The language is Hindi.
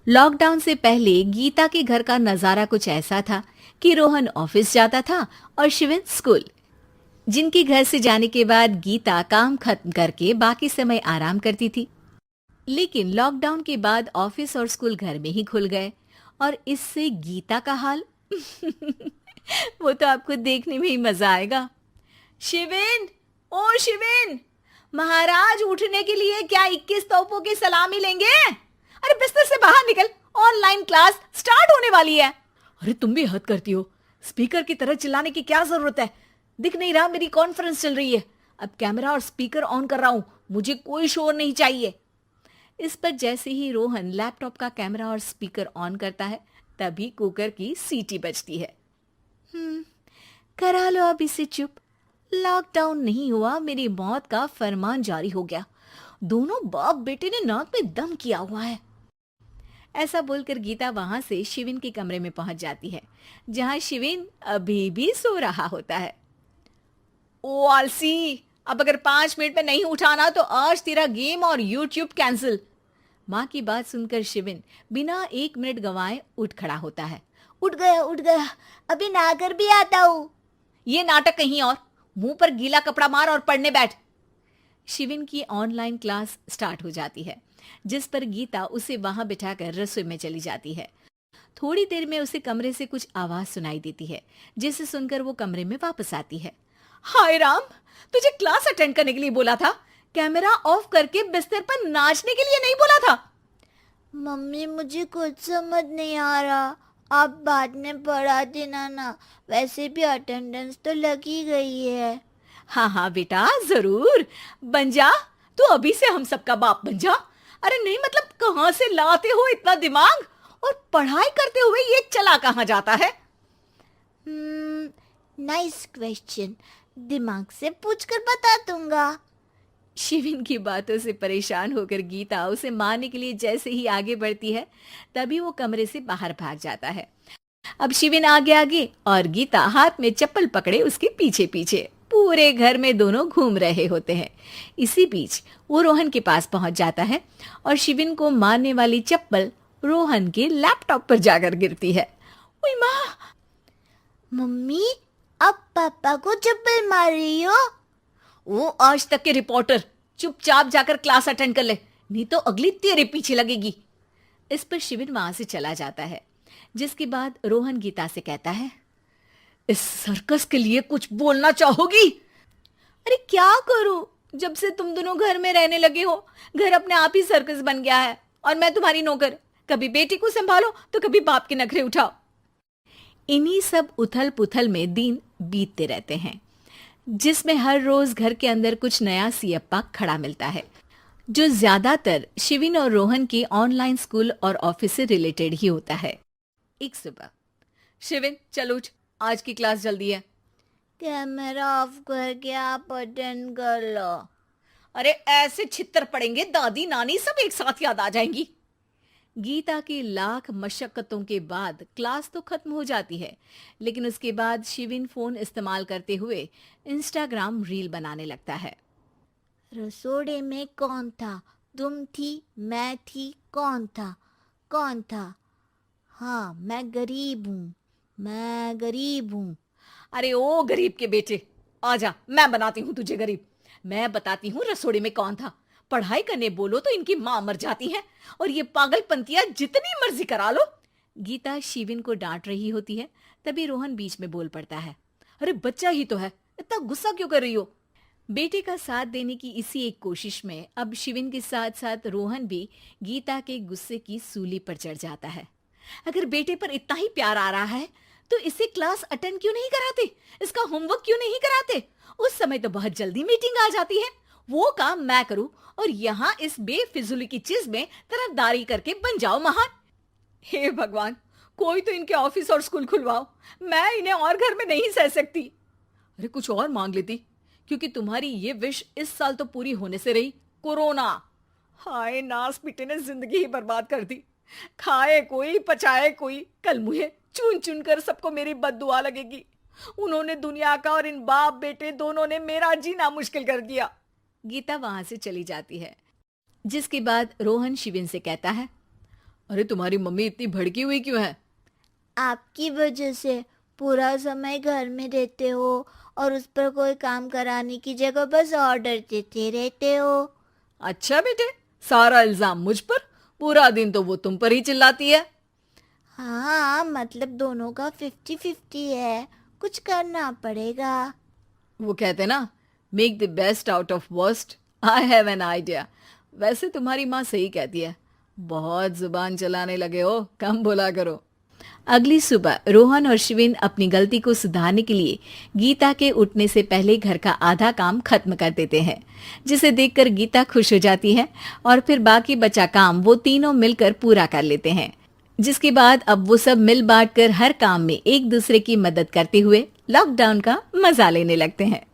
लॉकडाउन से पहले गीता के घर का नजारा कुछ ऐसा था कि रोहन ऑफिस जाता था और शिविन स्कूल। जिनके घर से जाने के बाद गीता काम खत्म करके बाकी समय आराम करती थी। लेकिन लॉकडाउन के बाद ऑफिस और स्कूल घर में ही खुल गए और इससे गीता का हाल वो तो आपको देखने में ही मजा आएगा। शिविन, ओ शिविन, महाराज उठने के लिए क्या 21 तोपों की सलामी लेंगे? अरे बिस्तर से बाहर निकल, ऑनलाइन क्लास स्टार्ट होने वाली है। अरे तुम भी हद करती हो, स्पीकर की तरह चिल्लाने की क्या जरूरत है? दिख नहीं रहा मेरी कॉन्फ्रेंस चल रही है। अब कैमरा और स्पीकर ऑन कर रहा हूं, मुझे कोई शोर नहीं चाहिए। इस पर जैसे ही रोहन लैपटॉप का कैमरा और स्पीकर ऑन करता है, तभी कुकर की सीटी बजती है। करा लो अब इसे चुप। लॉकडाउन नहीं हुआ, मेरी मौत का फरमान जारी हो गया। दोनों बाप बेटे ने नाक में दम किया हुआ है। ऐसा बोलकर गीता वहां से शिविन के कमरे में पहुंच जाती है, जहां शिविन अभी भी सो रहा होता है। ओ आलसी, अब अगर 5 मिनट में नहीं उठाना तो आज तेरा गेम और यूट्यूब कैंसिल। माँ की बात सुनकर शिविन बिना 1 मिनट गंवाए उठ खड़ा होता है। उठ गया, अभी नहाकर भी आता हूँ। ये नाटक कहीं और, मुंह पर गीला कपड़ा मार और पढ़ने बैठ। शिविन की ऑनलाइन क्लास स्टार्ट हो जाती है, जिस पर गीता उसे वहां बिठाकर रसोई में चली जाती है। थोड़ी देर में उसे कमरे से कुछ आवाज सुनाई देती है, जिसे सुनकर वो कमरे में वापस आती है। हाय राम, तुझे क्लास अटेंड करने के लिए बोला था, कैमरा ऑफ करके बिस्तर पर नाचने के लिए नहीं बोला था। मम्मी मुझे कुछ समझ नहीं आ रहा, आप बाद में पढ़ा देना ना। वैसे भी अटेंडेंस तो लगी गई है। हाँ हाँ बेटा, जरूर बन जा। तू अभी से हम सबका बाप बन जा। अरे नहीं मतलब कहाँ से लाते हो इतना दिमाग, और पढ़ाई करते हुए ये चला कहाँ जाता है? नाइस क्वेश्चन, दिमाग से पूछकर बता दूंगा। शिविन की बातों से परेशान होकर गीता उसे मारने के लिए जैसे ही आगे बढ़ती है, तभी वो कमरे से बाहर भाग जाता है। अब शिविन आगे आगे और गीता हाथ में चप्पल पकड़े उसके पीछे पीछे पूरे घर में दोनों घूम रहे होते हैं। इसी बीच वो रोहन के पास पहुंच जाता है और शिविन को मारने वाली चप्पल रोहन के लैपटॉप पर जाकर गिरती है। ओए माँ! मम्मी, अब पापा को चप्पल मार रही हो? वो आज तक के रिपोर्टर, चुपचाप जाकर क्लास अटेंड कर ले, नहीं तो अगली तेरे पीछे लगेगी। इस पर शिविन वहां से चला जाता है, जिसके बाद रोहन गीता से कहता है, इस सर्कस के लिए कुछ बोलना चाहोगी? अरे क्या करूं, जब से तुम दोनों घर में रहने लगे हो, घर अपने आप ही सर्कस बन गया है और मैं तुम्हारी नौकर। कभी बेटी को संभालो तो कभी बाप के नखरे उठाओ। इन्हीं सब उथल पुथल में दिन बीतते रहते हैं, जिसमें हर रोज घर के अंदर कुछ नया सियप्पा खड़ा मिलता है, जो ज्यादातर शिविन और रोहन के ऑनलाइन स्कूल और ऑफिस से रिलेटेड ही होता है। एक सुबह, शिविन चलो उठ, आज की क्लास जल्दी है। कैमरा ऑफ करके आप अटेंड कर लो। अरे ऐसे छित्तर पड़ेंगे, दादी नानी सब एक साथ याद आ जाएंगी। गीता की लाख मशक्कतों के बाद क्लास तो खत्म हो जाती है, लेकिन उसके बाद शिविन फोन इस्तेमाल करते हुए इंस्टाग्राम रील बनाने लगता है। रसोड़े में कौन था? तुम थी, मैं थी, कौन था? कौन था? हाँ, मैं गरीब हूँ, मैं गरीब हूँ। अरे ओ गरीब के बेटे, आजा, मैं बनाती हूँ तुझे गरीब। मैं बताती हूँ रसोड़े में कौन था। पढ़ाई करने बोलो तो इनकी माँ मर जाती है, और ये पागलपंतियां जितनी मर्जी करा लो। गीता शिविन को डांट रही होती है, तभी रोहन बीच में बोल पड़ता है। अरे बच्चा ही तो है, इतना गुस्सा क्यों कर रही हो? बेटे का साथ देने की इसी एक कोशिश में अब शिविन के साथ साथ रोहन भी गीता के गुस्से की सूली पर चढ़ जाता है। अगर बेटे पर इतना ही प्यार आ रहा है तो इसे क्लास अटेंड क्यों नहीं कराते, इसका होमवर्क क्यों नहीं कराते? उस समय तो बहुत जल्दी मीटिंग आ जाती है, वो काम मैं करूं और यहाँ इस बेफिजुली की चीज में तरफदारी करके बन जाओ महान। हे भगवान, कोई तो इनके ऑफिस और स्कूल खुलवाओ, मैं इन्हें और घर में नहीं सह सकती। अरे कुछ और मांग लेती, क्योंकि तुम्हारी ये विश इस साल तो पूरी होने से रही, कोरोना। हाय नास पिटे ने जिंदगी ही बर्बाद कर दी। खाए कोई पचाए कोई, कल मुझे चुन चुन कर सबको मेरी बद्दुआ लगेगी। उन्होंने दुनिया का और इन बाप बेटे दोनों ने मेरा जीना मुश्किल कर दिया। गीता वहां से चली जाती है, जिसके बाद रोहन शिविन से कहता है, अरे तुम्हारी मम्मी इतनी भड़की हुई क्यों है? आपकी वजह से पूरा समय घर में रहते हो और उस पर कोई काम कराने की जगह बस ऑर्डर देते रहते हो। अच्छा बेटे, सारा इल्जाम मुझ पर, पूरा दिन तो वो तुम पर ही चिल्लाती है। हाँ, मतलब दोनों का 50-50 है, कुछ करना पड़ेगा। वो कहते ना, make the best out of worst. I have an idea. वैसे तुम्हारी माँ सही कहती है, बहुत जुबान चलाने लगे हो, कम बोला करो। अगली सुबह रोहन और शिविन अपनी गलती को सुधारने के लिए गीता के उठने से पहले घर का आधा काम खत्म कर देते हैं, जिसे देखकर गीता खुश हो जाती है और फिर बाकी बचा काम वो तीनों मिलकर पूरा कर लेते हैं। जिसके बाद अब वो सब मिल बांट कर हर काम में एक दूसरे की मदद करते हुए लॉकडाउन का मजा लेने लगते हैं।